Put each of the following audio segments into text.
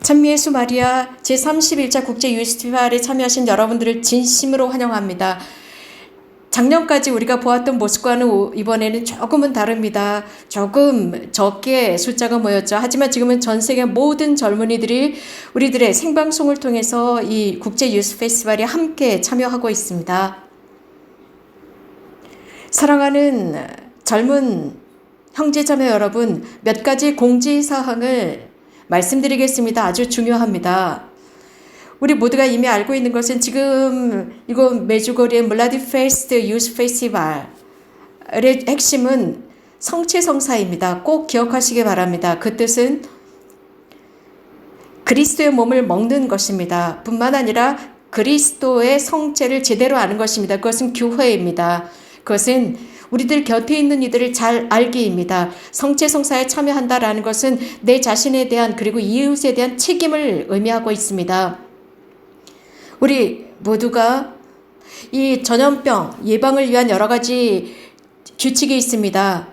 찬미예수 마리아 제31차 국제 유스티발에 참여하신 여러분들을 진심으로 환영합니다. 작년까지 우리가 보았던 모습과는 이번에는 조금은 다릅니다. 조금 적게 숫자가 모였죠. 하지만 지금은 전 세계 모든 젊은이들이 우리들의 생방송을 통해서 이 국제 유스 페스티벌에 함께 참여하고 있습니다. 사랑하는 젊은 형제자매 여러분, 몇 가지 공지사항을 말씀드리겠습니다. 아주 중요합니다. 우리 모두가 이미 알고 있는 것은 지금 이곳 메주거리의 블라디페스트 유스 페스티벌의 핵심은 성체성사입니다. 꼭 기억하시기 바랍니다. 그 뜻은 그리스도의 몸을 먹는 것입니다. 뿐만 아니라 그리스도의 성체를 제대로 아는 것입니다. 그것은 교회입니다. 그것은 우리들 곁에 있는 이들을 잘 알기입니다. 성체성사에 참여한다라는 것은 내 자신에 대한 그리고 이웃에 대한 책임을 의미하고 있습니다. 우리 모두가 이 전염병 예방을 위한 여러 가지 규칙이 있습니다.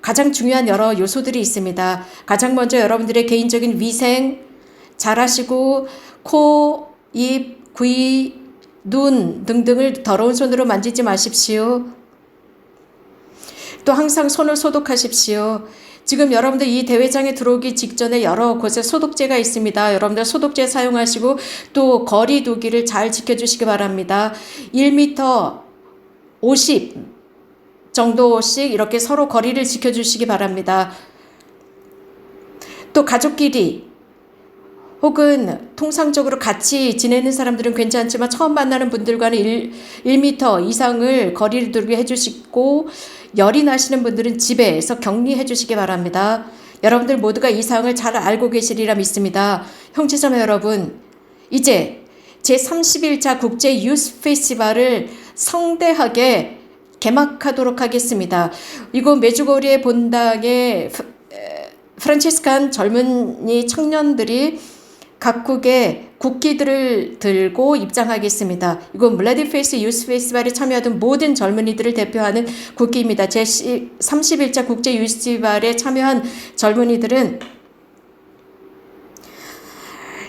가장 중요한 여러 요소들이 있습니다. 가장 먼저 여러분들의 개인적인 위생 잘 하시고 코, 입, 귀, 눈 등등을 더러운 손으로 만지지 마십시오. 또 항상 손을 소독하십시오. 지금 여러분들 이 대회장에 들어오기 직전에 여러 곳에 소독제가 있습니다. 여러분들 소독제 사용하시고 또 거리 두기를 잘 지켜주시기 바랍니다. 1m 50 정도씩 이렇게 서로 거리를 지켜주시기 바랍니다. 또 가족끼리 혹은 통상적으로 같이 지내는 사람들은 괜찮지만 처음 만나는 분들과는 1m 이상을 거리를 두게 해주시고 열이 나시는 분들은 집에서 격리해 주시기 바랍니다. 여러분들 모두가 이 사항을 잘 알고 계시리라 믿습니다. 형제자매 여러분, 이제 제31차 국제 유스 페스티벌을 성대하게 개막하도록 하겠습니다. 이곳 메주고리의 본당에 프란치스칸 젊은이 청년들이 각국의 국기들을 들고 입장하겠습니다. 이건 블라디페이스 유스 페스티벌에 참여하던 모든 젊은이들을 대표하는 국기입니다. 제31차 국제 유스 페스티벌에 참여한 젊은이들은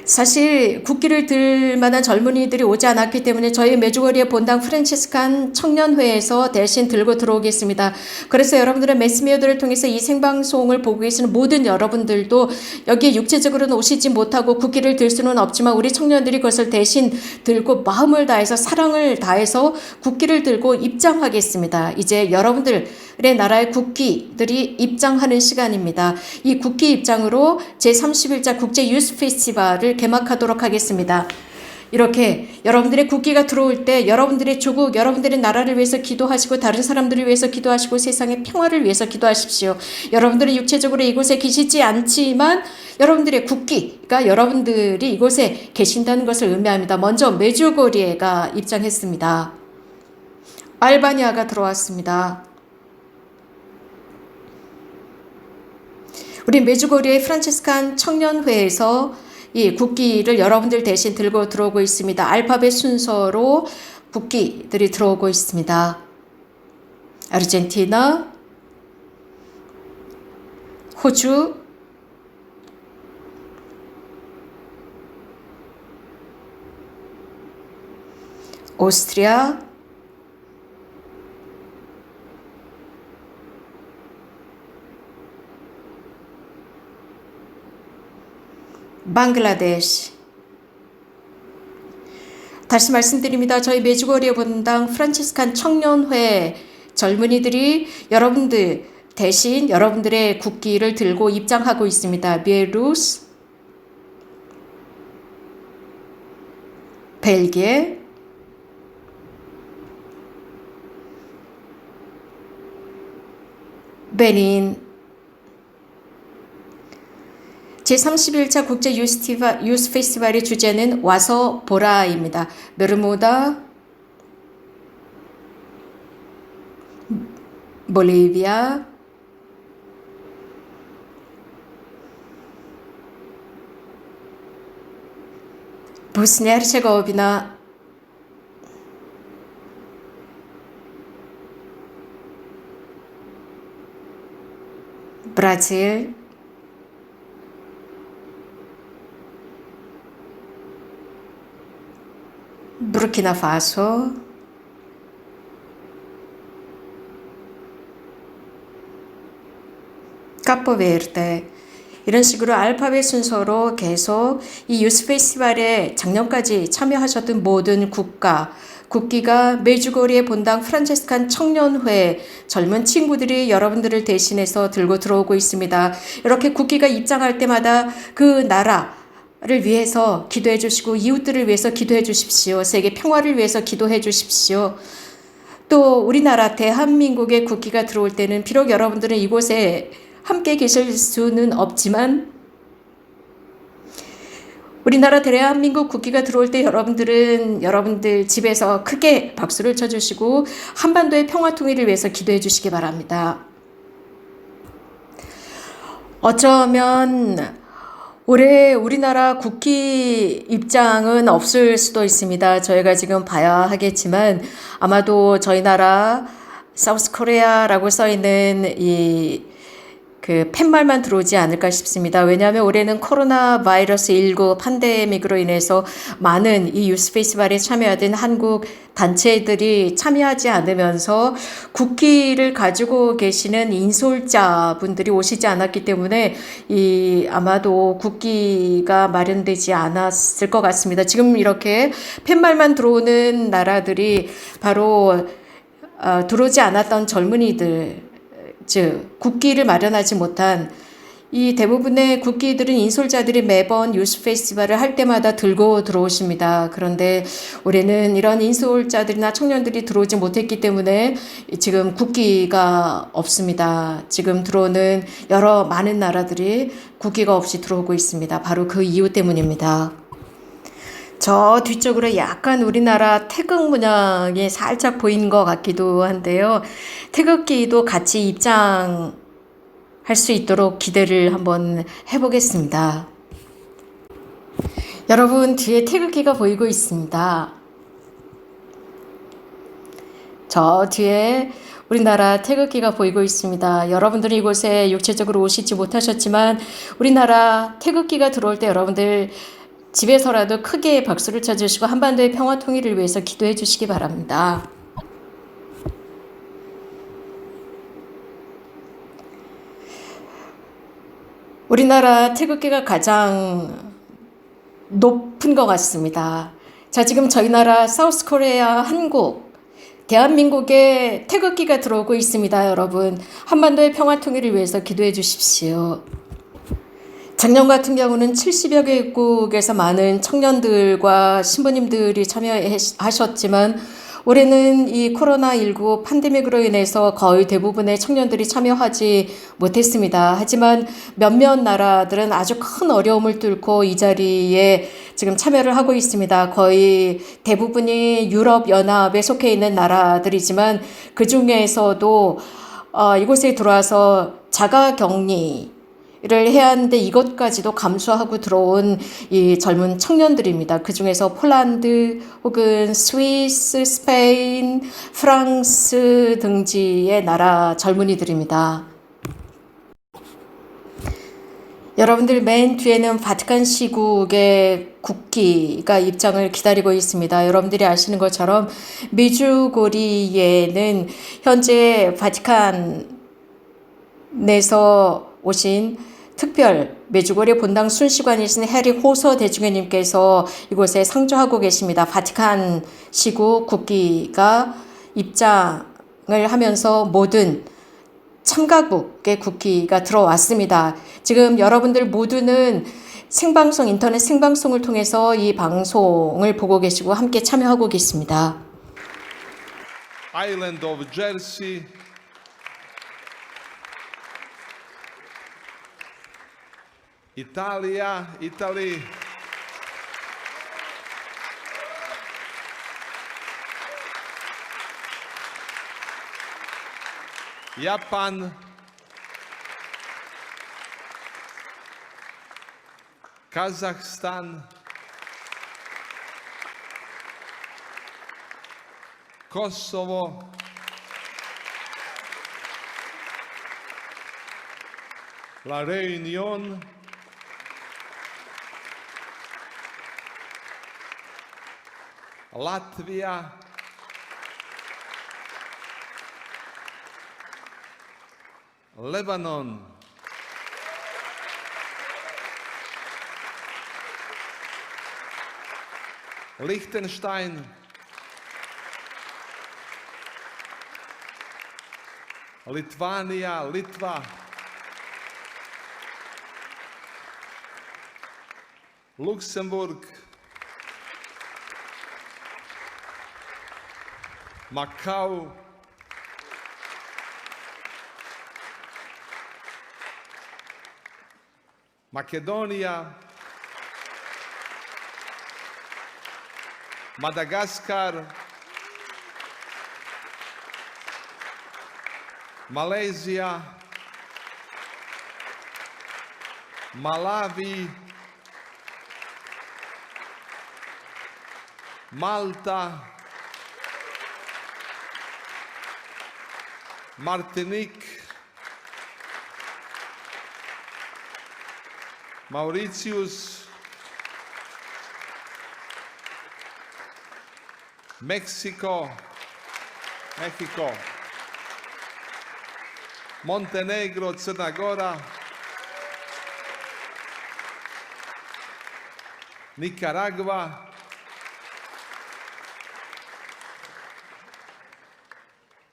사실 국기를 들 만한 젊은이들이 오지 않았기 때문에 저희 메주거리의 본당 프란치스칸 청년회에서 대신 들고 들어오겠습니다. 그래서 여러분들의 매스미디어들을 통해서 이 생방송을 보고 계시는 모든 여러분들도 여기에 육체적으로는 오시지 못하고 국기를 들 수는 없지만 우리 청년들이 그것을 대신 들고 마음을 다해서 사랑을 다해서 국기를 들고 입장하겠습니다. 이제 여러분들의 나라의 국기들이 입장하는 시간입니다. 이 국기 입장으로 제31차 국제 유스 페스티벌을 개막하도록 하겠습니다. 이렇게 여러분들의 국기가 들어올 때 여러분들의 조국, 여러분들의 나라를 위해서 기도하시고 다른 사람들을 위해서 기도하시고 세상의 평화를 위해서 기도하십시오. 여러분들은 육체적으로 이곳에 계시지 않지만 여러분들의 국기가 여러분들이 이곳에 계신다는 것을 의미합니다. 먼저 메주고리에가 입장했습니다. 알바니아가 들어왔습니다. 우리 메주고리의 프란치스칸 청년회에서 이 국기를 여러분들 대신 들고 들어오고 있습니다. 알파벳 순서로 국기들이 들어오고 있습니다. 아르헨티나, 호주, 오스트리아, 방글라데시. 다시 말씀드립니다. 저희 메주거리의 본당 프란치스칸 청년회 젊은이들이 여러분들 대신 여러분들의 국기를 들고 입장하고 있습니다. 베루스, 벨기에, 베닌. 제31차 국제 유스 페스티벌의 주제는 와서 보라입니다. 베르무다, 볼리비아, 보스니아 헤르체고비나, 브라질, 부르키나파소, 카포베르데. 이런 식으로 알파벳 순서로 계속 이 유스 페스티벌에 작년까지 참여하셨던 모든 국기가 메주고리의 본당 프란치스칸 청년회 젊은 친구들이 여러분들을 대신해서 들고 들어오고 있습니다. 이렇게 국기가 입장할 때마다 그 나라를 위해서 기도해 주시고 이웃들을 위해서 기도해 주십시오. 세계 평화를 위해서 기도해 주십시오. 또 우리나라 대한민국의 국기가 들어올 때는 비록 여러분들은 이곳에 함께 계실 수는 없지만 우리나라 대한민국 국기가 들어올 때 여러분들은 여러분들 집에서 크게 박수를 쳐주시고 한반도의 평화 통일을 위해서 기도해 주시기 바랍니다. 어쩌면 올해 우리나라 국기 입장은 없을 수도 있습니다. 저희가 지금 봐야 하겠지만 아마도 저희 나라 사우스 코리아라고 써 있는 그 팻말만 들어오지 않을까 싶습니다. 왜냐하면 올해는 코로나 바이러스 19 팬데믹으로 인해서 많은 이 유스 페스티벌에 참여하던 한국 단체들이 참여하지 않으면서 국기를 가지고 계시는 인솔자분들이 오시지 않았기 때문에 아마도 국기가 마련되지 않았을 것 같습니다. 지금 이렇게 팻말만 들어오는 나라들이 바로 들어오지 않았던 젊은이들, 즉 국기를 마련하지 못한 이 대부분의 국기들은 인솔자들이 매번 유스 페스티벌을 할 때마다 들고 들어오십니다. 그런데 올해는 이런 인솔자들이나 청년들이 들어오지 못했기 때문에 지금 국기가 없습니다. 지금 들어오는 많은 나라들이 국기가 없이 들어오고 있습니다. 바로 그 이유 때문입니다. 저 뒤쪽으로 약간 우리나라 태극 문양이 살짝 보이는 것 같기도 한데요. 태극기도 같이 입장할 수 있도록 기대를 한번 해보겠습니다. 여러분, 뒤에 태극기가 보이고 있습니다. 저 뒤에 우리나라 태극기가 보이고 있습니다. 여러분들이 이곳에 육체적으로 오시지 못하셨지만 우리나라 태극기가 들어올 때 여러분들 집에서라도 크게 박수를 쳐주시고 한반도의 평화 통일을 위해서 기도해 주시기 바랍니다. 우리나라 태극기가 가장 높은 것 같습니다. 자, 지금 저희 나라 사우스 코리아 한국 대한민국에 태극기가 들어오고 있습니다. 여러분, 한반도의 평화 통일을 위해서 기도해 주십시오. 작년 같은 경우는 70여 개국에서 많은 청년들과 신부님들이 참여하셨지만 올해는 이 코로나19 팬데믹으로 인해서 거의 대부분의 청년들이 참여하지 못했습니다. 하지만 몇몇 나라들은 아주 큰 어려움을 뚫고 이 자리에 지금 참여를 하고 있습니다. 거의 대부분이 유럽연합에 속해 있는 나라들이지만 그 중에서도 이곳에 들어와서 자가격리 를 해야 하는데 이것까지도 감수하고 들어온 이 젊은 청년들입니다. 그 중에서 폴란드 혹은 스위스, 스페인, 프랑스 등지의 나라 젊은이들입니다. 여러분들 맨 뒤에는 바티칸 시국의 국기가 입장을 기다리고 있습니다. 여러분들이 아시는 것처럼 메주고리에는 현재 바티칸에서 오신 특별 메주고리 본당 순시관이신 해리 호서 대중회님께서 이곳에 상주하고 계십니다. 바티칸 시국 국기가 입장을 하면서 모든 참가국의 국기가 들어왔습니다. 지금 여러분들 모두는 생방송, 인터넷 생방송을 통해서 이 방송을 보고 계시고 함께 참여하고 계십니다. Island of Jersey, Italy, Japan, Kazakhstan, Kosovo, La Réunion, Latvia, Lebanon, Liechtenstein, Litva, Luxembourg, Macau, Macedonia, Madagascar, Malaysia, Malawi, Malta, Martinique, Mauritius, Mexico, Montenegro, Crna Gora, Nicaragua,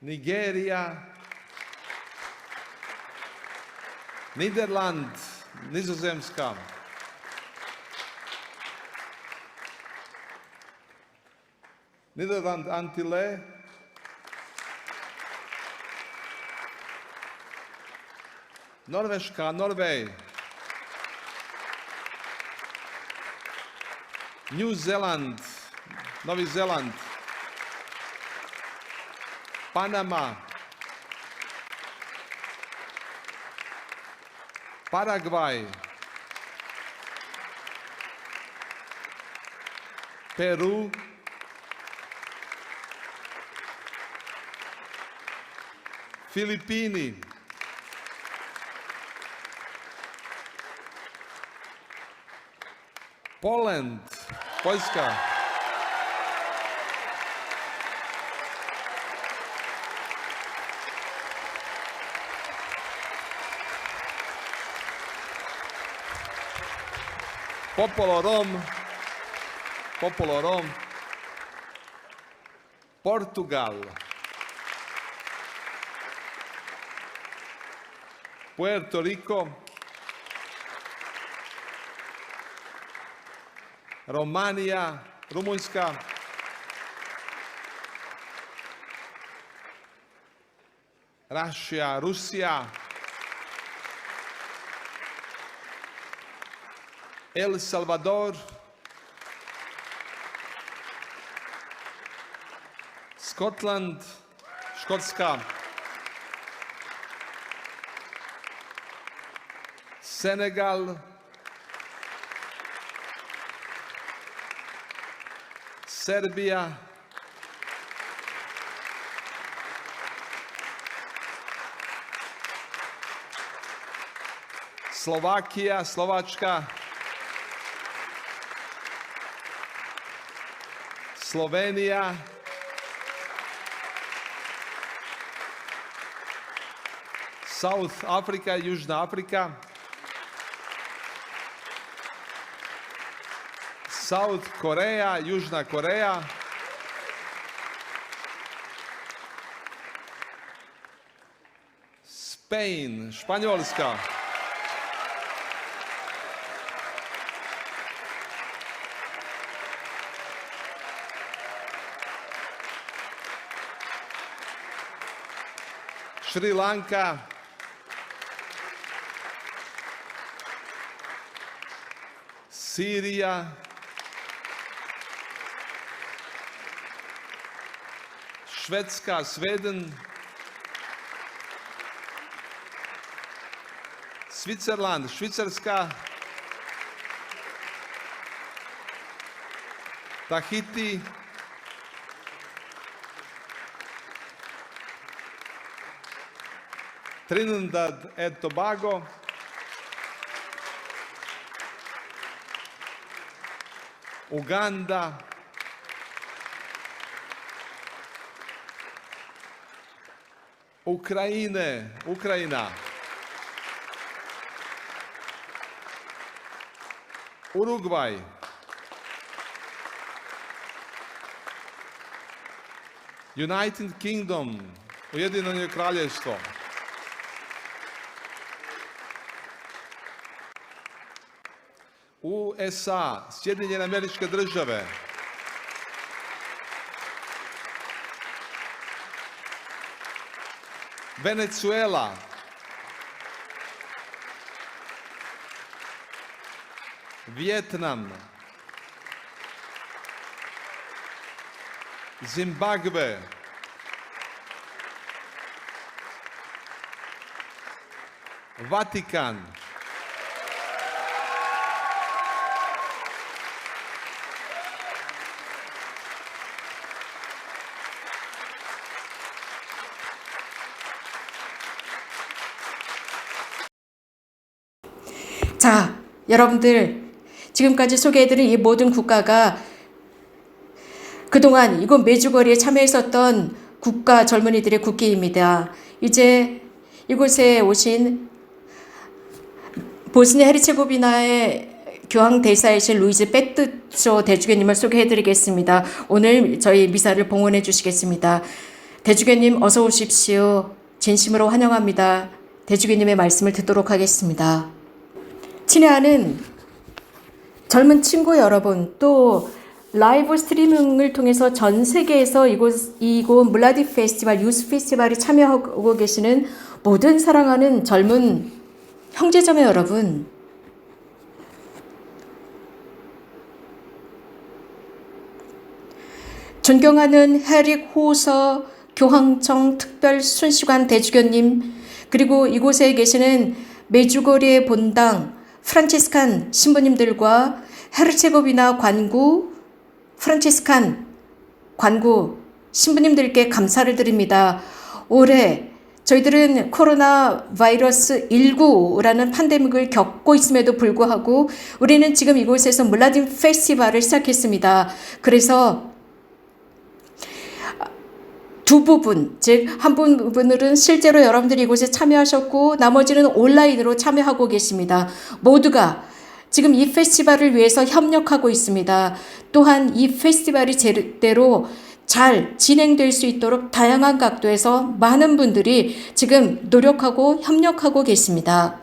Nigerija, Niderland, Nizozemska, Nederland, Antille, Norveška, Norvej, New Zealand, Novi Zeland, Panama, Paragvaj, Peru, Filipini, Poland, Poljska, Popolo Rom, Portugal, Puerto Rico, Romanija, Rumunjska, Rusija, El Salvador, Skotland, Škotska, Senegal, Serbija, Slovakija, Slovačka, Slovenija, South Afrika, Južna Afrika, South Koreja, Južna Koreja, Spain, Španjolska, Šri Lanka, Sirija, Švedska, Sveden, Switzerland, Švicarska, Tahiti, Trinidad and Tobago, Uganda, Ukrajina, Urugvaj, United Kingdom, Ujedinjeno Kraljevstvo, USA, Sjedinjene Američke Države, Venezuela, Vijetnam, Zimbabwe, Vatikan, 자, 여러분들 지금까지 소개해드린 이 모든 국가가 그동안 이곳 메주거리에 참여했었던 국가 젊은이들의 국기입니다. 이제 이곳에 오신 보스니아 헤르체고비나의 교황 대사이신 루이즈 페트초 대주교님을 소개해드리겠습니다. 오늘 저희 미사를 봉헌해 주시겠습니다. 대주교님 어서 오십시오. 진심으로 환영합니다. 대주교님의 말씀을 듣도록 하겠습니다. 친애하는 젊은 친구 여러분, 또 라이브 스트리밍을 통해서 전 세계에서 이곳 물라디 페스티벌, 유스 페스티벌에 참여하고 계시는 모든 사랑하는 젊은 형제자매 여러분, 존경하는 헤릭 호서 교황청 특별 순시관 대주교님, 그리고 이곳에 계시는 메주거리의 본당 프란치스칸 신부님들과 헤르체고비나 관구 프란치스칸 관구 신부님들께 감사를 드립니다. 올해 저희들은 코로나 바이러스 19라는 팬데믹을 겪고 있음에도 불구하고 우리는 지금 이곳에서 물라딘 페스티벌을 시작했습니다. 그래서 두 부분, 즉 한 부분은 실제로 여러분들이 이곳에 참여하셨고 나머지는 온라인으로 참여하고 계십니다. 모두가 지금 이 페스티벌을 위해서 협력하고 있습니다. 또한 이 페스티벌이 제대로 잘 진행될 수 있도록 다양한 각도에서 많은 분들이 지금 노력하고 협력하고 계십니다.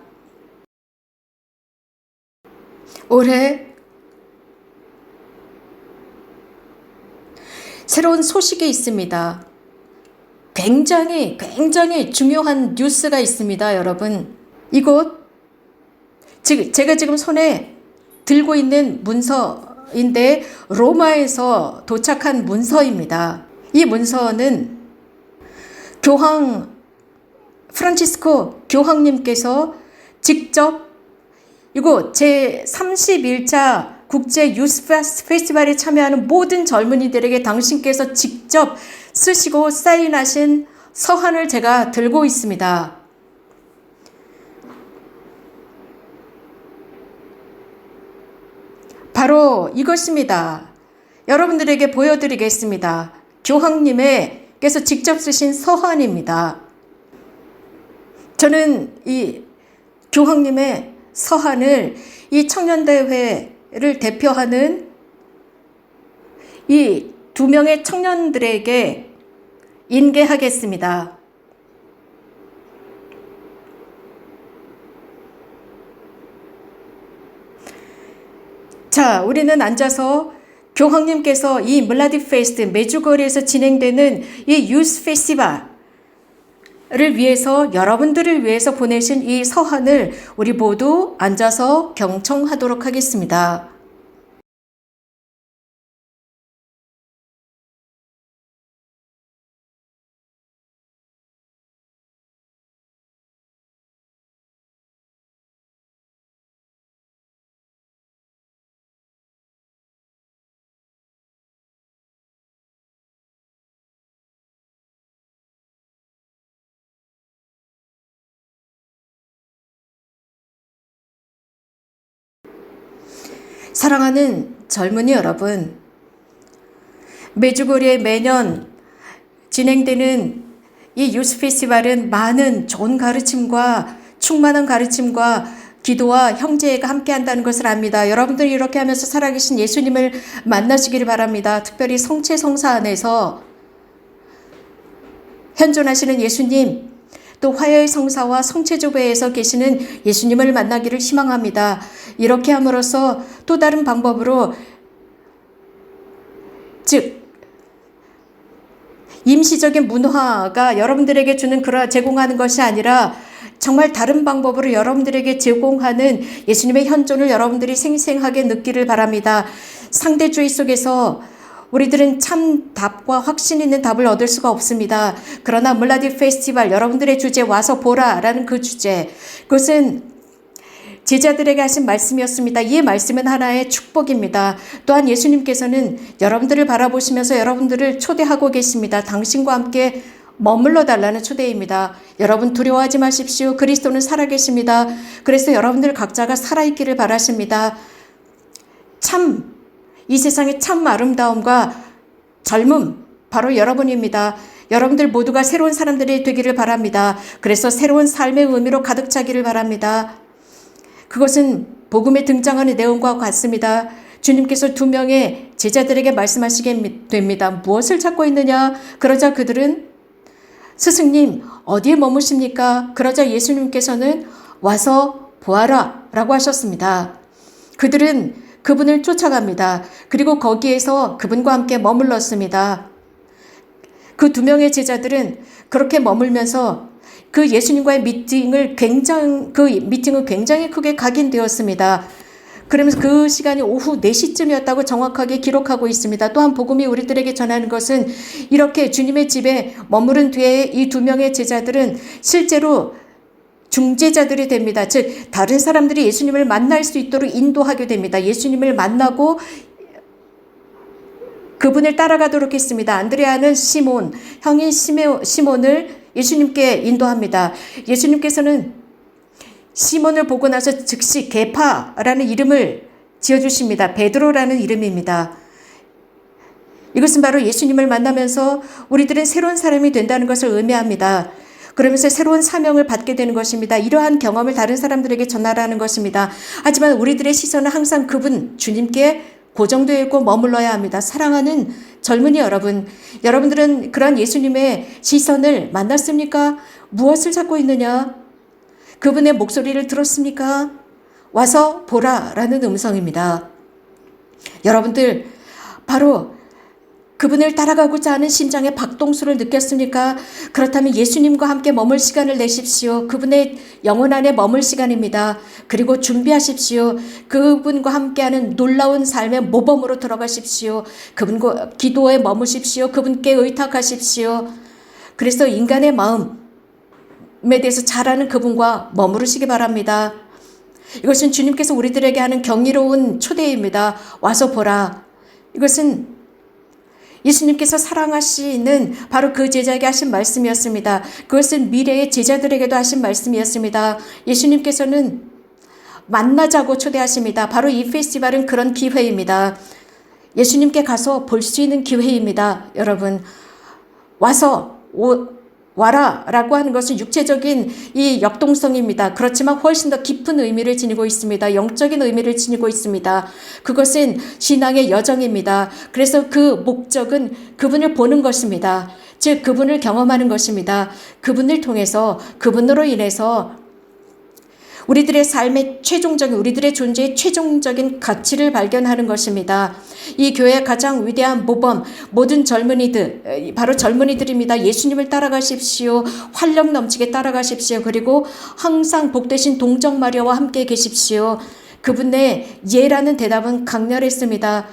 올해 새로운 소식이 있습니다. 굉장히 중요한 뉴스가 있습니다, 여러분. 이곳 제가 지금 손에 들고 있는 문서인데 로마에서 도착한 문서입니다. 이 문서는 교황 프란치스코 교황님께서 직접 이곳 제31차 국제 유스 페스티벌에 참여하는 모든 젊은이들에게 당신께서 직접 쓰시고 사인하신 서한을 제가 들고 있습니다. 바로 이것입니다. 여러분들에게 보여드리겠습니다. 교황님께서 직접 쓰신 서한입니다. 저는 이 교황님의 서한을 이 청년대회를 대표하는 이 2명의 청년들에게 인계하겠습니다. 자, 우리는 앉아서 교황님께서 이 물라디 페스트 메주거리에서 진행되는 이 유스 페스티벌을 위해서 여러분들을 위해서 보내신 이 서한을 우리 모두 앉아서 경청하도록 하겠습니다. 사랑하는 젊은이 여러분, 메주거리에 매년 진행되는 이 유스 페스티벌은 많은 좋은 가르침과 충만한 가르침과 기도와 형제가 함께 한다는 것을 압니다. 여러분들이 이렇게 하면서 살아계신 예수님을 만나시기를 바랍니다. 특별히 성체성사 안에서 현존하시는 예수님, 또 화요일 성사와 성체조배에서 계시는 예수님을 만나기를 희망합니다. 이렇게 함으로써 또 다른 방법으로, 즉 임시적인 문화가 여러분들에게 주는 제공하는 것이 아니라 정말 다른 방법으로 여러분들에게 제공하는 예수님의 현존을 여러분들이 생생하게 느끼를 바랍니다. 상대주의 속에서 우리들은 참 답과 확신 있는 답을 얻을 수가 없습니다. 그러나 물라디 페스티벌, 여러분들의 주제 와서 보라라는 그 주제, 그것은 제자들에게 하신 말씀이었습니다. 이 말씀은 하나의 축복입니다. 또한 예수님께서는 여러분들을 바라보시면서 여러분들을 초대하고 계십니다. 당신과 함께 머물러 달라는 초대입니다. 여러분 두려워하지 마십시오. 그리스도는 살아계십니다. 그래서 여러분들 각자가 살아있기를 바라십니다. 이 세상의 참 아름다움과 젊음, 바로 여러분입니다. 여러분들 모두가 새로운 사람들이 되기를 바랍니다. 그래서 새로운 삶의 의미로 가득 차기를 바랍니다. 그것은 복음에 등장하는 내용과 같습니다. 주님께서 2명의 제자들에게 말씀하시게 됩니다. 무엇을 찾고 있느냐? 그러자 그들은 스승님, 어디에 머무십니까? 그러자 예수님께서는 와서 보아라 라고 하셨습니다. 그들은 그분을 쫓아갑니다. 그리고 거기에서 그분과 함께 머물렀습니다. 그 2명의 제자들은 그렇게 머물면서 그 예수님과의 미팅을 굉장히 크게 각인되었습니다. 그러면서 그 시간이 오후 4시쯤이었다고 정확하게 기록하고 있습니다. 또한 복음이 우리들에게 전하는 것은 이렇게 주님의 집에 머무른 뒤에 이 2명의 제자들은 실제로 중재자들이 됩니다. 즉 다른 사람들이 예수님을 만날 수 있도록 인도하게 됩니다. 예수님을 만나고 그분을 따라가도록 했습니다. 안드레아는 시몬, 형인 시몬을 예수님께 인도합니다. 예수님께서는 시몬을 보고 나서 즉시 게파라는 이름을 지어주십니다. 베드로라는 이름입니다. 이것은 바로 예수님을 만나면서 우리들은 새로운 사람이 된다는 것을 의미합니다. 그러면서 새로운 사명을 받게 되는 것입니다. 이러한 경험을 다른 사람들에게 전하라는 것입니다. 하지만 우리들의 시선은 항상 그분 주님께 고정되어 있고 머물러야 합니다. 사랑하는 젊은이 여러분, 여러분들은 그러한 예수님의 시선을 만났습니까? 무엇을 찾고 있느냐? 그분의 목소리를 들었습니까? 와서 보라라는 음성입니다. 여러분들 바로 그분을 따라가고자 하는 심장의 박동수를 느꼈습니까? 그렇다면 예수님과 함께 머물 시간을 내십시오. 그분의 영혼 안에 머물 시간입니다. 그리고 준비하십시오. 그분과 함께하는 놀라운 삶의 모범으로 들어가십시오. 그분과 기도에 머무십시오. 그분께 의탁하십시오. 그래서 인간의 마음에 대해서 잘 아는 그분과 머무르시기 바랍니다. 이것은 주님께서 우리들에게 하는 경이로운 초대입니다. 와서 보라. 이것은 예수님께서 사랑하시는 바로 그 제자에게 하신 말씀이었습니다. 그것은 미래의 제자들에게도 하신 말씀이었습니다. 예수님께서는 만나자고 초대하십니다. 바로 이 페스티벌은 그런 기회입니다. 예수님께 가서 볼 수 있는 기회입니다. 여러분, 와라 라고 하는 것은 육체적인 이 역동성입니다. 그렇지만 훨씬 더 깊은 의미를 지니고 있습니다. 영적인 의미를 지니고 있습니다. 그것은 신앙의 여정입니다. 그래서 그 목적은 그분을 보는 것입니다. 즉 그분을 경험하는 것입니다. 그분을 통해서 그분으로 인해서 우리들의 삶의 우리들의 존재의 최종적인 가치를 발견하는 것입니다. 이 교회의 가장 위대한 모범, 모든 젊은이들, 바로 젊은이들입니다. 예수님을 따라가십시오. 활력 넘치게 따라가십시오. 그리고 항상 복되신 동정 마리아와 함께 계십시오. 그분의 예라는 대답은 강렬했습니다.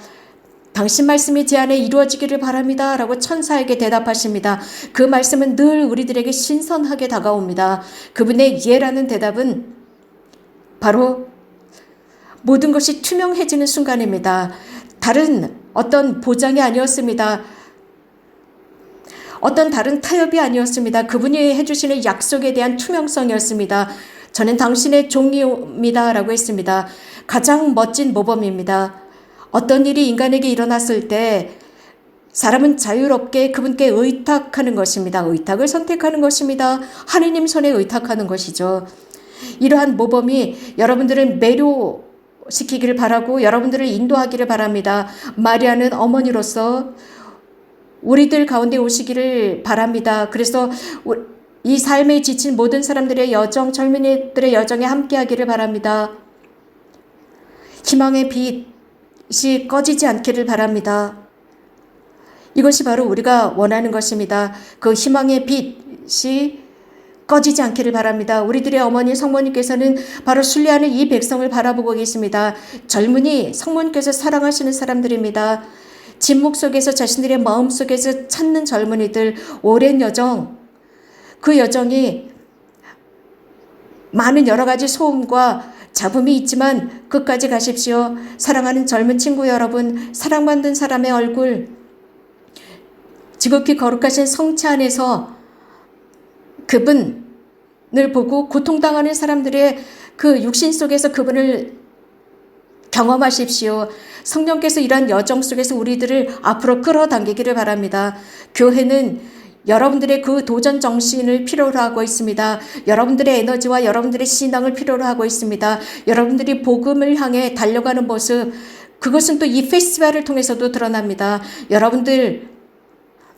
당신 말씀이 제 안에 이루어지기를 바랍니다. 라고 천사에게 대답하십니다. 그 말씀은 늘 우리들에게 신선하게 다가옵니다. 그분의 예라는 대답은 바로 모든 것이 투명해지는 순간입니다. 다른 어떤 보장이 아니었습니다. 어떤 다른 타협이 아니었습니다. 그분이 해주시는 약속에 대한 투명성이었습니다. 저는 당신의 종이옵니다. 라고 했습니다. 가장 멋진 모범입니다. 어떤 일이 인간에게 일어났을 때 사람은 자유롭게 그분께 의탁하는 것입니다. 의탁을 선택하는 것입니다. 하느님 손에 의탁하는 것이죠. 이러한 모범이 여러분들을 매료시키기를 바라고 여러분들을 인도하기를 바랍니다. 마리아는 어머니로서 우리들 가운데 오시기를 바랍니다. 그래서 이 삶에 지친 모든 사람들의 여정, 젊은이들의 여정에 함께하기를 바랍니다. 희망의 빛이 꺼지지 않기를 바랍니다. 이것이 바로 우리가 원하는 것입니다. 그 희망의 빛이 꺼지지 않기를 바랍니다. 우리들의 어머니 성모님께서는 바로 순례하는 이 백성을 바라보고 계십니다. 젊은이 성모님께서 사랑하시는 사람들입니다. 침묵 속에서 자신들의 마음 속에서 찾는 젊은이들, 오랜 여정, 그 여정이 많은 여러 가지 소음과 잡음이 있지만 끝까지 가십시오. 사랑하는 젊은 친구 여러분, 사랑받는 사람의 얼굴, 지극히 거룩하신 성체 안에서 그분을 보고 고통당하는 사람들의 그 육신 속에서 그분을 경험하십시오. 성령께서 이러한 여정 속에서 우리들을 앞으로 끌어당기기를 바랍니다. 교회는 여러분들의 그 도전 정신을 필요로 하고 있습니다. 여러분들의 에너지와 여러분들의 신앙을 필요로 하고 있습니다. 여러분들이 복음을 향해 달려가는 모습, 그것은 또 이 페스티벌을 통해서도 드러납니다. 여러분들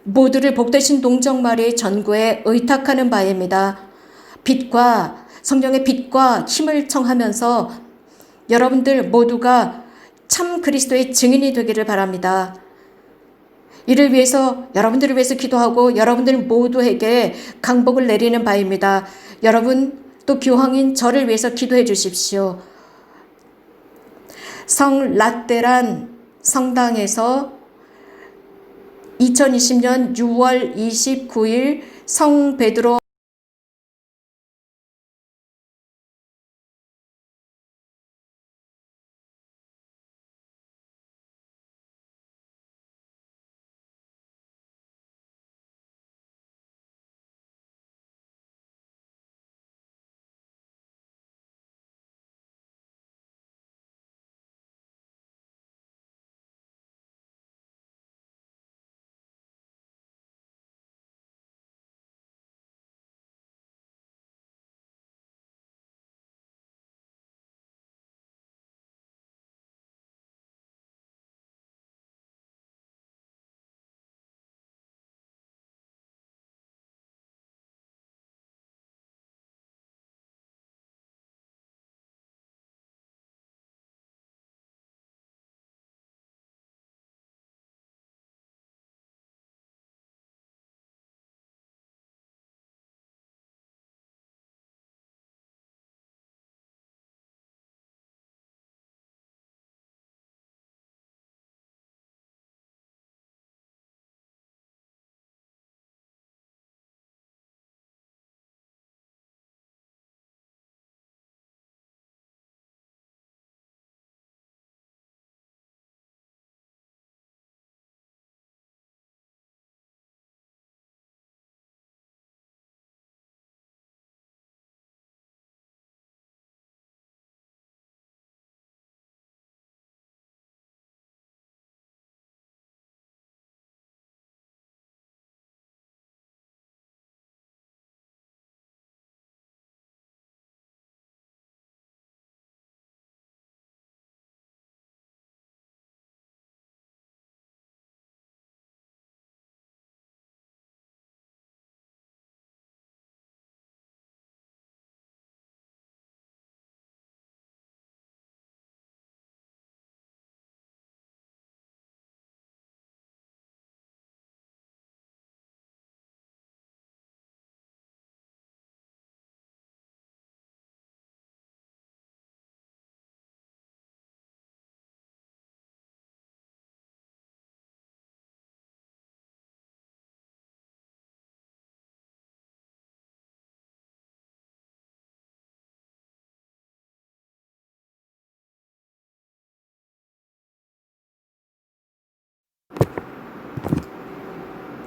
모두를 복되신 동정마리의 전구에 의탁하는 바입니다. 빛과 성령의 빛과 힘을 청하면서 여러분들 모두가 참 그리스도의 증인이 되기를 바랍니다. 이를 위해서 여러분들을 위해서 기도하고 여러분들 모두에게 강복을 내리는 바입니다. 여러분 또 교황인 저를 위해서 기도해 주십시오. 성 라테란 성당에서 2020년 6월 29일 성 베드로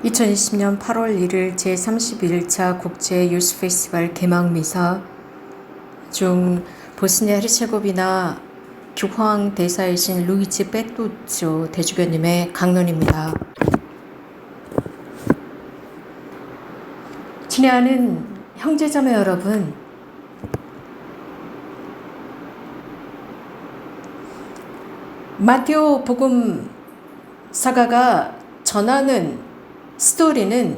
(2020년 8월 1일) 제31차 국제 유스 페스티벌 개막 미사 중 보스니아 헤르체고비나 교황 대사이신 루이지 빼뚜조 대주교님의 강론입니다. 친애하는 형제자매 여러분, 마테오 복음 사가가 전하는 스토리는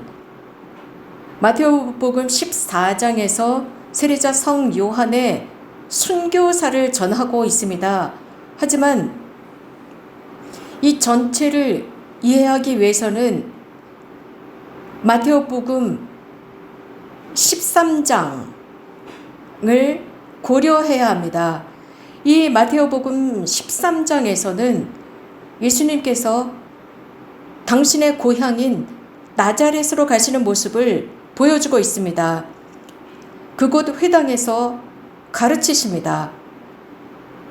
마테오 복음 14장에서 세례자 성 요한의 순교사를 전하고 있습니다. 하지만 이 전체를 이해하기 위해서는 마테오 복음 13장을 고려해야 합니다. 이 마테오 복음 13장에서는 예수님께서 당신의 고향인 나자렛으로 가시는 모습을 보여주고 있습니다. 그곳 회당에서 가르치십니다.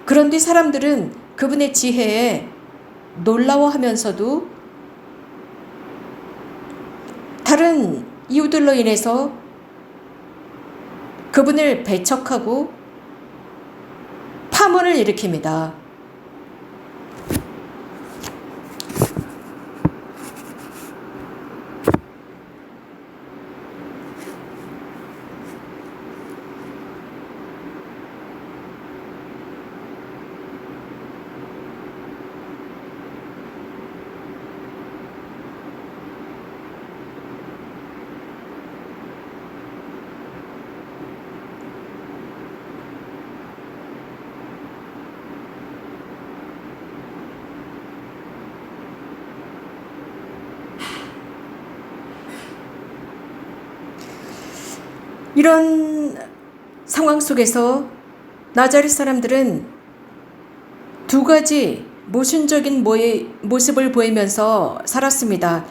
그런데 사람들은 그분의 지혜에 놀라워하면서도 다른 이유들로 인해서 그분을 배척하고 파문을 일으킵니다. 이런 상황 속에서 나자렛 사람들은 두 가지 모순적인 모습을 보이면서 살았습니다.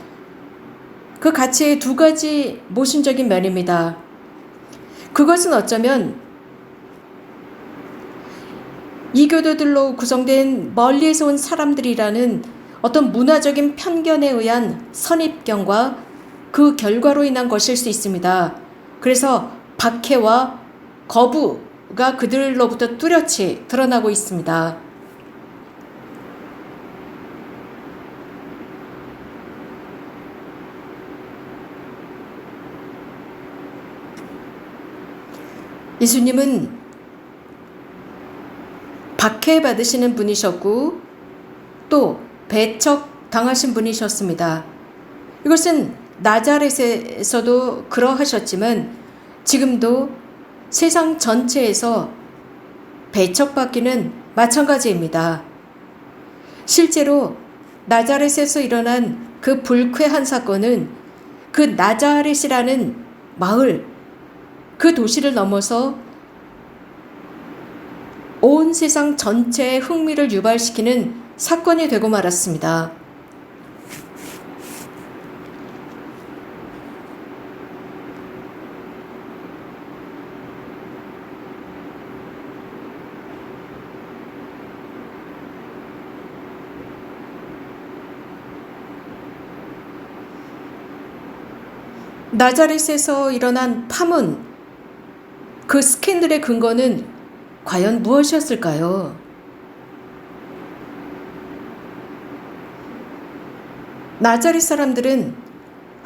그 가치의 두 가지 모순적인 면입니다. 그것은 어쩌면 이교도들로 구성된 멀리에서 온 사람들이라는 어떤 문화적인 편견에 의한 선입견과 그 결과로 인한 것일 수 있습니다. 그래서 박해와 거부가 그들로부터 뚜렷이 드러나고 있습니다. 예수님은 박해받으시는 분이셨고 또 배척 당하신 분이셨습니다. 이것은 나자렛에서도 그러하셨지만 지금도 세상 전체에서 배척받기는 마찬가지입니다. 실제로 나자렛에서 일어난 그 불쾌한 사건은 그 나자렛이라는 마을, 그 도시를 넘어서 온 세상 전체의 흥미를 유발시키는 사건이 되고 말았습니다. 나자렛에서 일어난 파문, 그 스캔들의 근거는 과연 무엇이었을까요? 나자렛 사람들은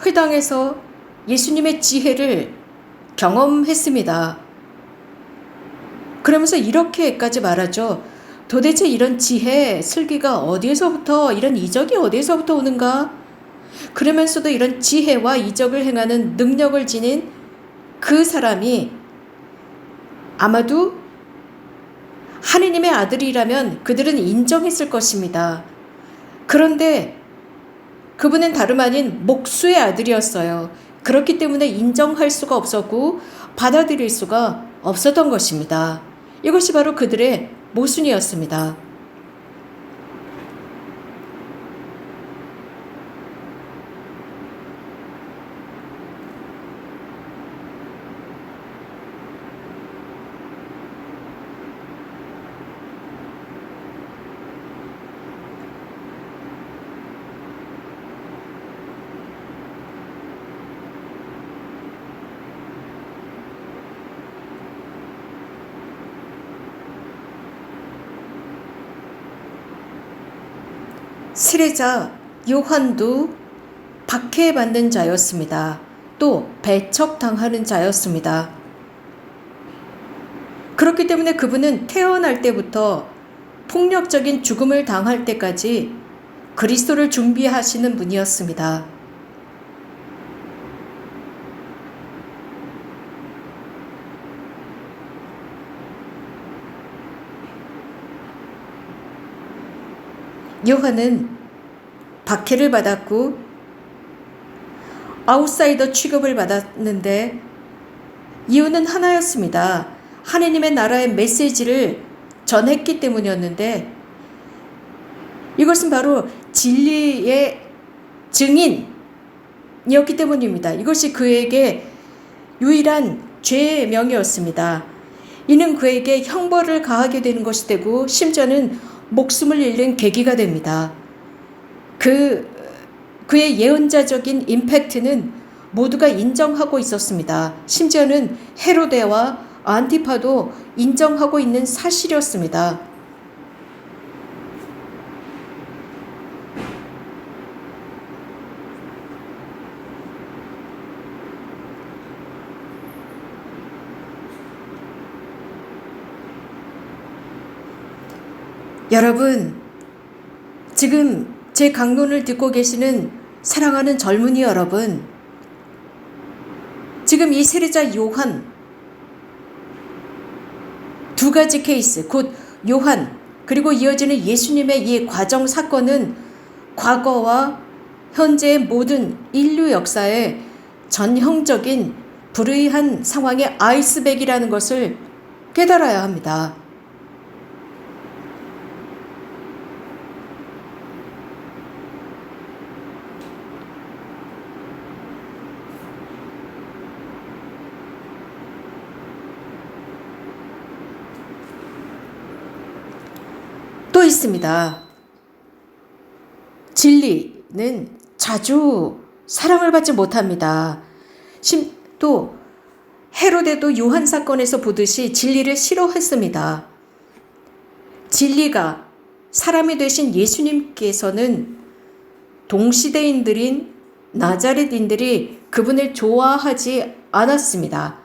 회당에서 예수님의 지혜를 경험했습니다. 그러면서 이렇게까지 말하죠. 도대체 이런 지혜, 슬기가 어디에서부터, 이런 이적이 어디에서부터 오는가? 그러면서도 이런 지혜와 이적을 행하는 능력을 지닌 그 사람이 아마도 하느님의 아들이라면 그들은 인정했을 것입니다. 그런데 그분은 다름 아닌 목수의 아들이었어요. 그렇기 때문에 인정할 수가 없었고 받아들일 수가 없었던 것입니다. 이것이 바로 그들의 모순이었습니다. 세례자 요한도 박해받는 자였습니다. 또 배척당하는 자였습니다. 그렇기 때문에 그분은 태어날 때부터 폭력적인 죽음을 당할 때까지 그리스도를 준비하시는 분이었습니다. 요한은 박해를 받았고 아웃사이더 취급을 받았는데 이유는 하나였습니다. 하느님의 나라의 메시지를 전했기 때문이었는데 이것은 바로 진리의 증인이었기 때문입니다. 이것이 그에게 유일한 죄의 명이었습니다. 이는 그에게 형벌을 가하게 되는 것이 되고 심지어는 목숨을 잃는 계기가 됩니다. 그의 예언자적인 임팩트는 모두가 인정하고 있었습니다. 심지어는 헤로데와 안티파도 인정하고 있는 사실이었습니다. 여러분, 지금 제 강론을 듣고 계시는 사랑하는 젊은이 여러분, 지금 이 세례자 요한 두 가지 케이스, 곧 요한 그리고 이어지는 예수님의 이 과정 사건은 과거와 현재의 모든 인류 역사의 전형적인 불의한 상황의 아이스백이라는 것을 깨달아야 합니다. 또 있습니다. 진리는 자주 사랑을 받지 못합니다. 또 헤로데도 요한 사건에서 보듯이 진리를 싫어했습니다. 진리가 사람이 되신 예수님께서는 동시대인들인 나자렛인들이 그분을 좋아하지 않았습니다.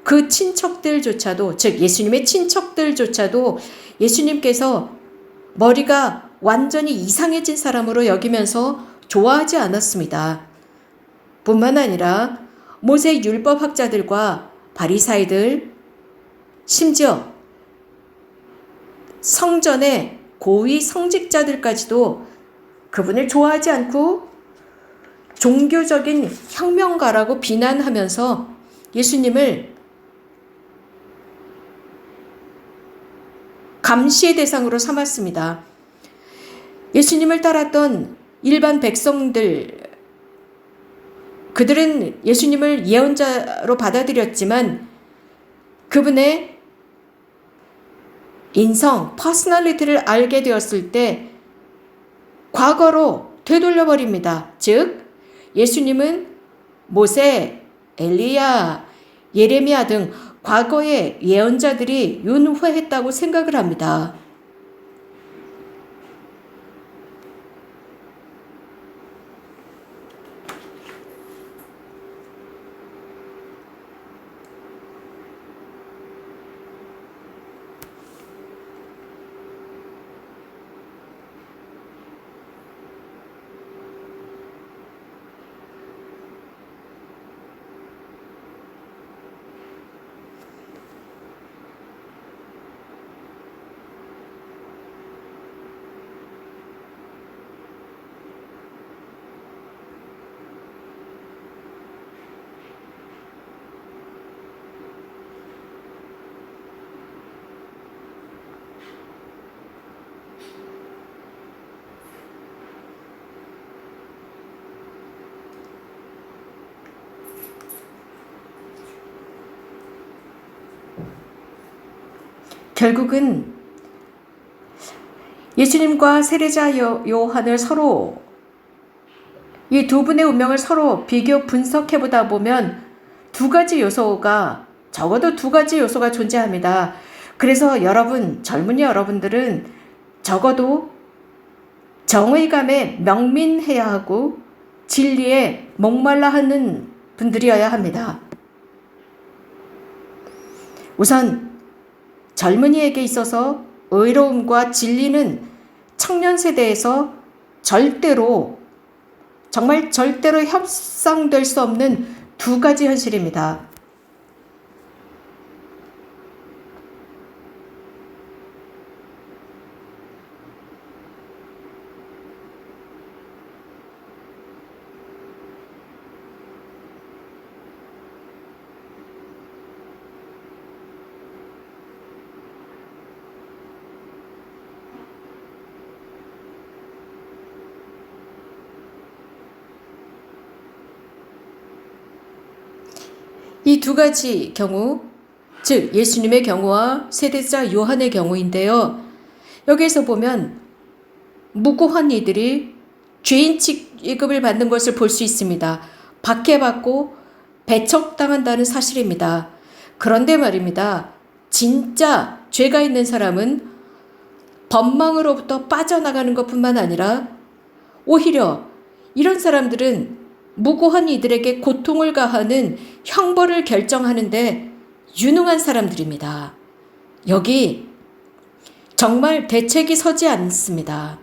그 친척들조차도, 즉 예수님의 친척들조차도 예수님께서 머리가 완전히 이상해진 사람으로 여기면서 좋아하지 않았습니다. 뿐만 아니라 모세 율법학자들과 바리사이들, 심지어 성전의 고위 성직자들까지도 그분을 좋아하지 않고 종교적인 혁명가라고 비난하면서 예수님을 감시의 대상으로 삼았습니다. 예수님을 따랐던 일반 백성들, 그들은 예수님을 예언자로 받아들였지만 그분의 인성, 퍼스널리티를 알게 되었을 때 과거로 되돌려 버립니다. 즉 예수님은 모세, 엘리야, 예레미야 등 과거의 예언자들이 윤회했다고 생각을 합니다. 결국은 예수님과 세례자 요한을 서로, 이 두 분의 운명을 서로 비교 분석해보다 보면 적어도 두 가지 요소가 존재합니다. 그래서 여러분, 젊은이 여러분들은 적어도 정의감에 명민해야 하고 진리에 목말라 하는 분들이어야 합니다. 우선 젊은이에게 있어서 의로움과 진리는 청년 세대에서 정말 절대로 협상될 수 없는 두 가지 현실입니다. 이 두 가지 경우, 즉 예수님의 경우와 세례자 요한의 경우인데요. 여기에서 보면 무고한 이들이 죄인 취급을 받는 것을 볼 수 있습니다. 박해받고 배척당한다는 사실입니다. 그런데 말입니다. 진짜 죄가 있는 사람은 법망으로부터 빠져나가는 것뿐만 아니라 오히려 이런 사람들은 무고한 이들에게 고통을 가하는 형벌을 결정하는데 유능한 사람들입니다. 여기 정말 대책이 서지 않습니다.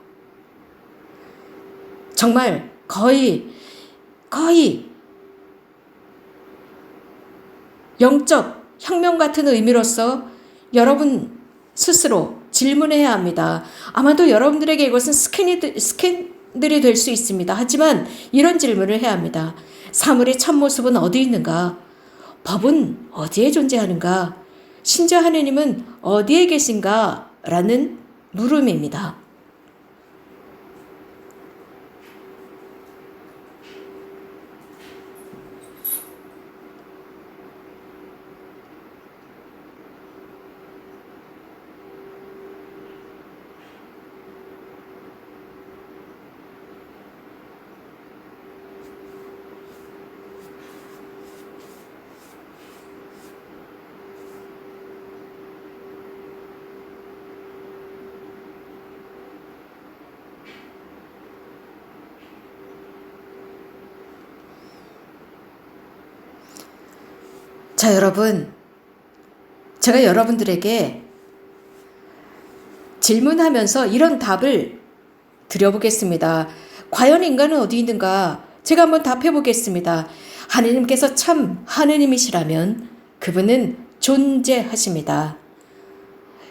정말 거의 영적 혁명 같은 의미로서 여러분 스스로 질문해야 합니다. 아마도 여러분들에게 이것은 스캔들이 될 수 있습니다. 하지만 이런 질문을 해야 합니다. 사물의 참모습은 어디 있는가? 법은 어디에 존재하는가? 심지어 하느님은 어디에 계신가? 라는 물음입니다. 자, 여러분, 제가 여러분들에게 질문하면서 이런 답을 드려보겠습니다. 과연 인간은 어디 있는가? 제가 한번 답해 보겠습니다. 하느님께서 참 하느님이시라면 그분은 존재하십니다.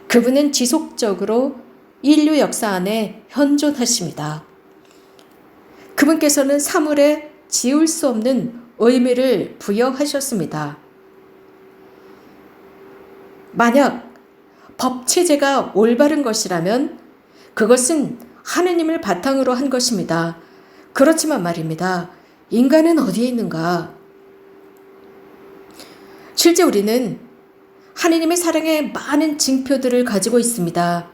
그분은 지속적으로 인류 역사 안에 현존하십니다. 그분께서는 사물에 지울 수 없는 의미를 부여하셨습니다. 만약 법 체제가 올바른 것이라면 그것은 하느님을 바탕으로 한 것입니다. 그렇지만 말입니다. 인간은 어디에 있는가? 실제 우리는 하느님의 사랑의 많은 징표들을 가지고 있습니다.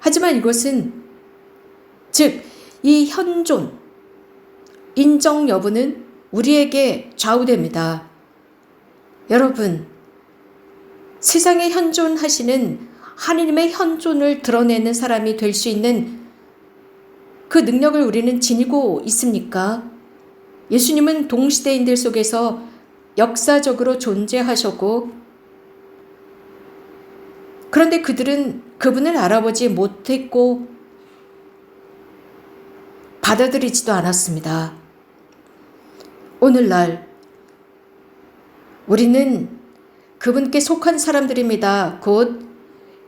하지만 이것은 즉 이 현존, 인정 여부는 우리에게 좌우됩니다. 여러분, 세상에 현존하시는 하느님의 현존을 드러내는 사람이 될 수 있는 그 능력을 우리는 지니고 있습니까? 예수님은 동시대인들 속에서 역사적으로 존재하셨고, 그런데 그들은 그분을 알아보지 못했고 받아들이지도 않았습니다. 오늘날 우리는 그분께 속한 사람들입니다. 곧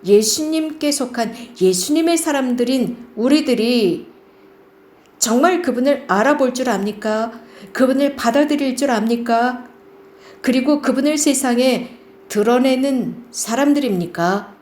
예수님께 속한 예수님의 사람들인 우리들이 정말 그분을 알아볼 줄 압니까? 그분을 받아들일 줄 압니까? 그리고 그분을 세상에 드러내는 사람들입니까?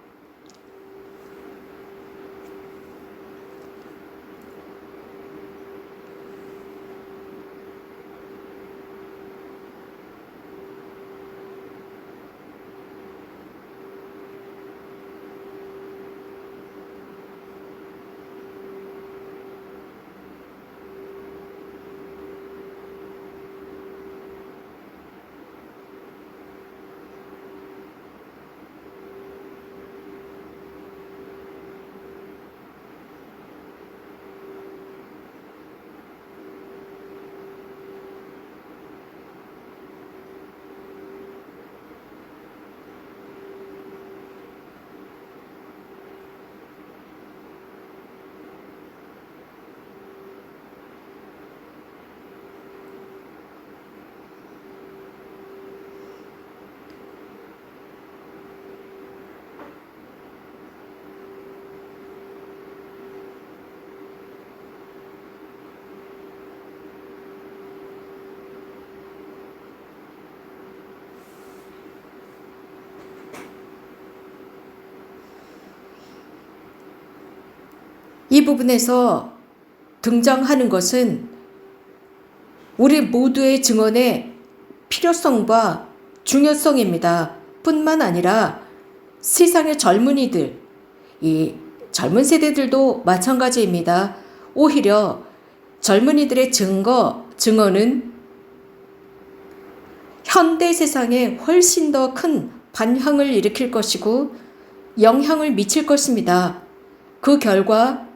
이 부분에서 등장하는 것은 우리 모두의 증언의 필요성과 중요성입니다. 뿐만 아니라 세상의 젊은이들, 이 젊은 세대들도 마찬가지입니다. 오히려 젊은이들의 증언은 현대 세상에 훨씬 더 큰 반향을 일으킬 것이고 영향을 미칠 것입니다. 그 결과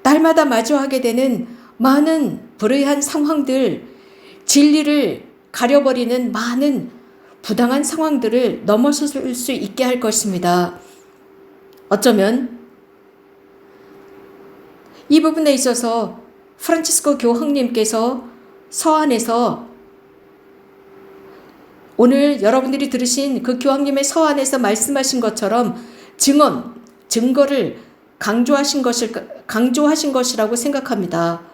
날마다 마주하게 되는 많은 불의한 상황들, 진리를 가려버리는 많은 부당한 상황들을 넘어설 수 있게 할 것입니다. 어쩌면 이 부분에 있어서 프란치스코 교황님께서 서한에서 오늘 여러분들이 들으신 그 교황님의 서한에서 말씀하신 것처럼 증거를 강조하신 것이라고 생각합니다.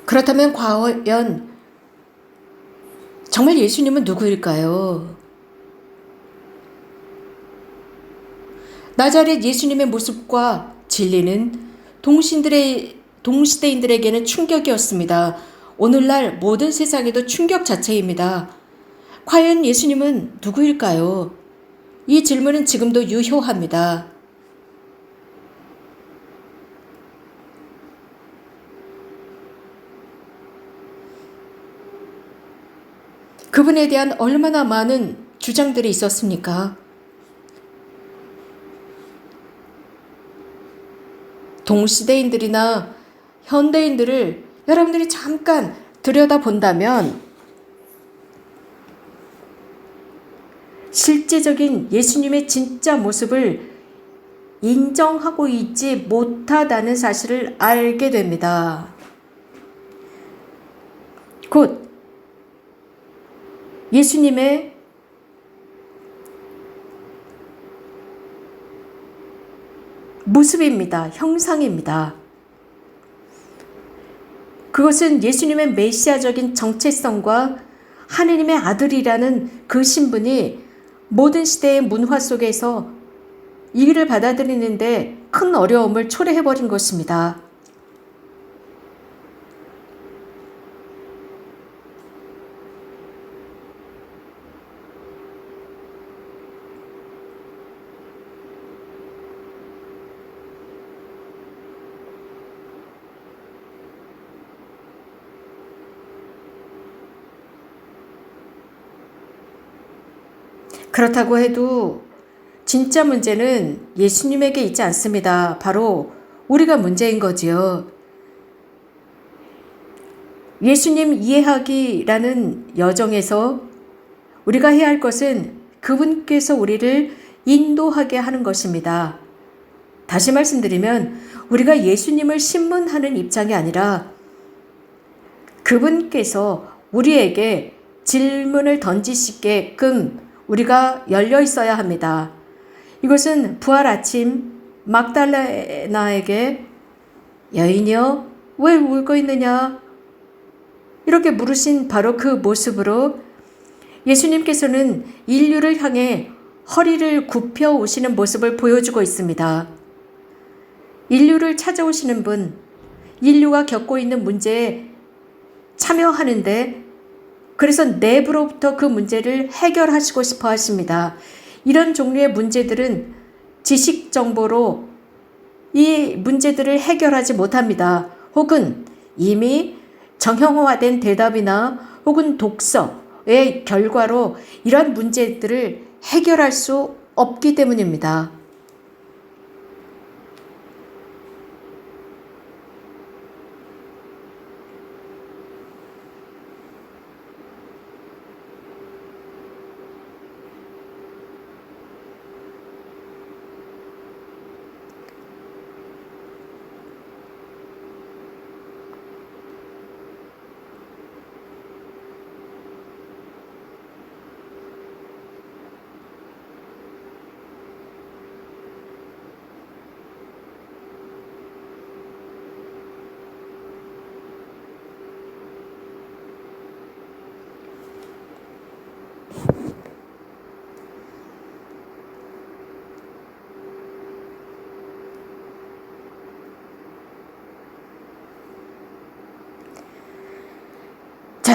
그렇다면 과연 정말 예수님은 누구일까요? 나자렛 예수님의 모습과 진리는 동시대인들에게는 충격이었습니다. 오늘날 모든 세상에도 충격 자체입니다. 과연 예수님은 누구일까요? 이 질문은 지금도 유효합니다. 그분에 대한 얼마나 많은 주장들이 있었습니까? 동시대인들이나 현대인들을 여러분들이 잠깐 들여다본다면 실제적인 예수님의 진짜 모습을 인정하고 있지 못하다는 사실을 알게 됩니다. 곧 예수님의 모습입니다. 형상입니다. 그것은 예수님의 메시아적인 정체성과 하느님의 아들이라는 그 신분이 모든 시대의 문화 속에서 이를 받아들이는데 큰 어려움을 초래해버린 것입니다. 그렇다고 해도 진짜 문제는 예수님에게 있지 않습니다. 바로 우리가 문제인 거지요. 예수님 이해하기라는 여정에서 우리가 해야 할 것은 그분께서 우리를 인도하게 하는 것입니다. 다시 말씀드리면 우리가 예수님을 신문하는 입장이 아니라 그분께서 우리에게 질문을 던지시게끔 우리가 열려 있어야 합니다. 이것은 부활 아침 막달레나에게 여인이여 왜 울고 있느냐 이렇게 물으신 바로 그 모습으로 예수님께서는 인류를 향해 허리를 굽혀 오시는 모습을 보여주고 있습니다. 인류를 찾아오시는 분, 인류가 겪고 있는 문제에 참여하는데 그래서 내부로부터 그 문제를 해결하시고 싶어 하십니다. 이런 종류의 문제들은 지식 정보로 이 문제들을 해결하지 못합니다. 혹은 이미 정형화된 대답이나 혹은 독서의 결과로 이런 문제들을 해결할 수 없기 때문입니다.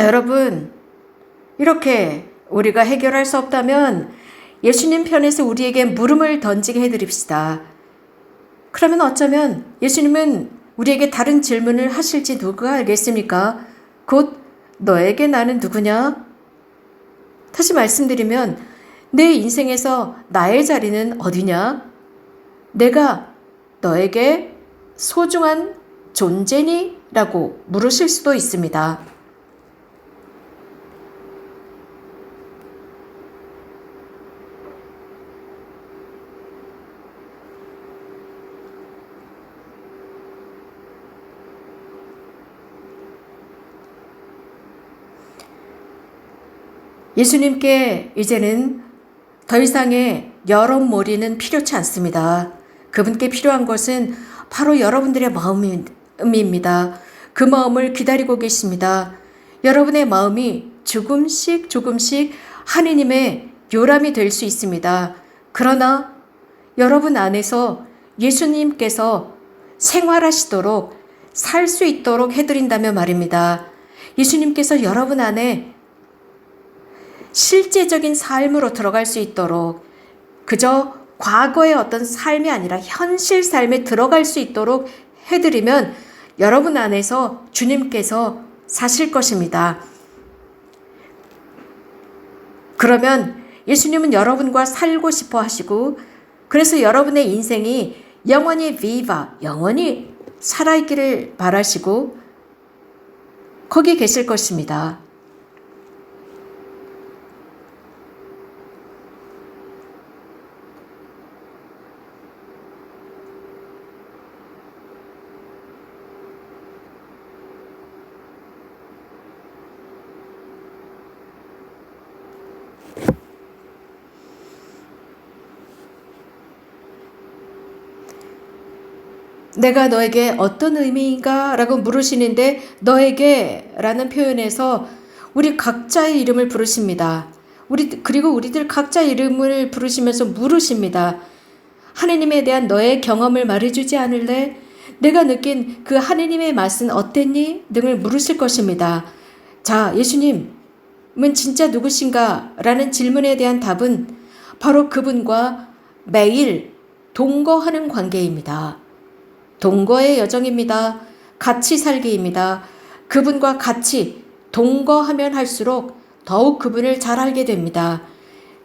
자, 여러분, 이렇게 우리가 해결할 수 없다면 예수님 편에서 우리에게 물음을 던지게 해드립시다. 그러면 어쩌면 예수님은 우리에게 다른 질문을 하실지 누가 알겠습니까? 곧 너에게 나는 누구냐? 다시 말씀드리면 내 인생에서 나의 자리는 어디냐? 내가 너에게 소중한 존재니? 라고 물으실 수도 있습니다. 예수님께 이제는 더 이상의 여론몰이는 필요치 않습니다. 그분께 필요한 것은 바로 여러분들의 마음입니다. 그 마음을 기다리고 계십니다. 여러분의 마음이 조금씩 하느님의 요람이 될 수 있습니다. 그러나 여러분 안에서 예수님께서 생활하시도록 살 수 있도록 해드린다면 말입니다. 예수님께서 여러분 안에 실제적인 삶으로 들어갈 수 있도록 그저 과거의 어떤 삶이 아니라 현실 삶에 들어갈 수 있도록 해드리면 여러분 안에서 주님께서 사실 것입니다. 그러면 예수님은 여러분과 살고 싶어 하시고 그래서 여러분의 인생이 영원히 비바, 영원히 살아있기를 바라시고 거기 계실 것입니다. 내가 너에게 어떤 의미인가? 라고 물으시는데 너에게 라는 표현에서 우리 각자의 이름을 부르십니다. 그리고 우리들 각자 이름을 부르시면서 물으십니다. 하느님에 대한 너의 경험을 말해주지 않을래? 내가 느낀 그 하느님의 맛은 어땠니? 등을 물으실 것입니다. 자, 예수님은 진짜 누구신가? 라는 질문에 대한 답은 바로 그분과 매일 동거하는 관계입니다. 동거의 여정입니다. 같이 살기입니다. 그분과 같이 동거하면 할수록 더욱 그분을 잘 알게 됩니다.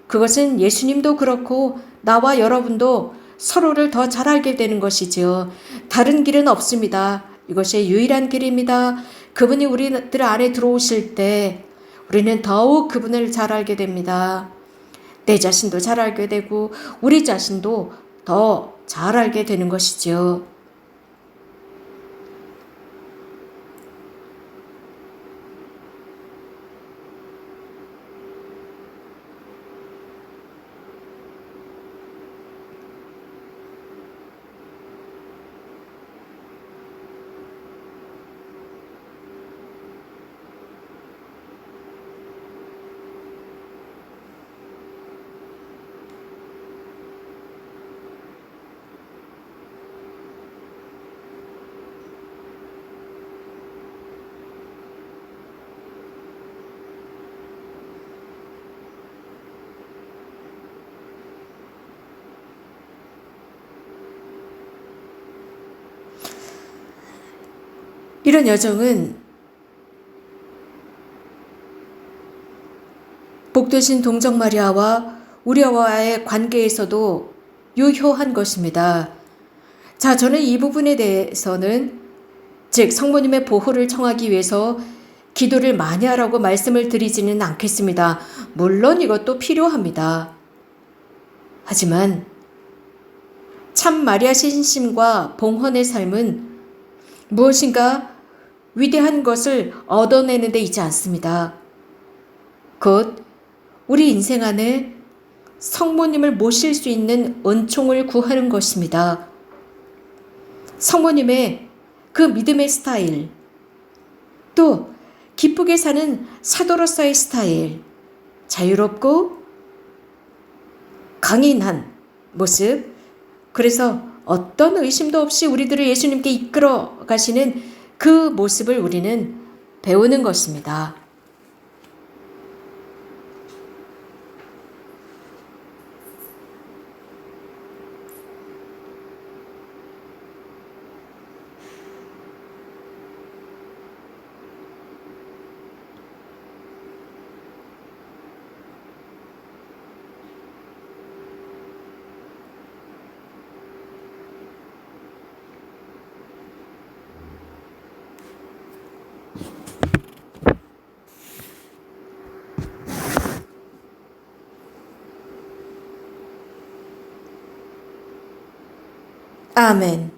그것은 예수님도 그렇고 나와 여러분도 서로를 더 잘 알게 되는 것이지요. 다른 길은 없습니다. 이것이 유일한 길입니다. 그분이 우리들 안에 들어오실 때 우리는 더욱 그분을 잘 알게 됩니다. 내 자신도 잘 알게 되고 우리 자신도 더 잘 알게 되는 것이지요. 이런 여정은 복되신 동정 마리아와 우리와의 관계에서도 유효한 것입니다. 자, 저는 이 부분에 대해서는 즉 성모님의 보호를 청하기 위해서 기도를 많이 하라고 말씀을 드리지는 않겠습니다. 물론 이것도 필요합니다. 하지만 참 마리아 신심과 봉헌의 삶은 무엇인가 위대한 것을 얻어내는 데 있지 않습니다. 곧 우리 인생 안에 성모님을 모실 수 있는 은총을 구하는 것입니다. 성모님의 그 믿음의 스타일, 또 기쁘게 사는 사도로서의 스타일, 자유롭고 강인한 모습, 그래서 어떤 의심도 없이 우리들을 예수님께 이끌어 가시는 그 모습을 우리는 배우는 것입니다. 아멘.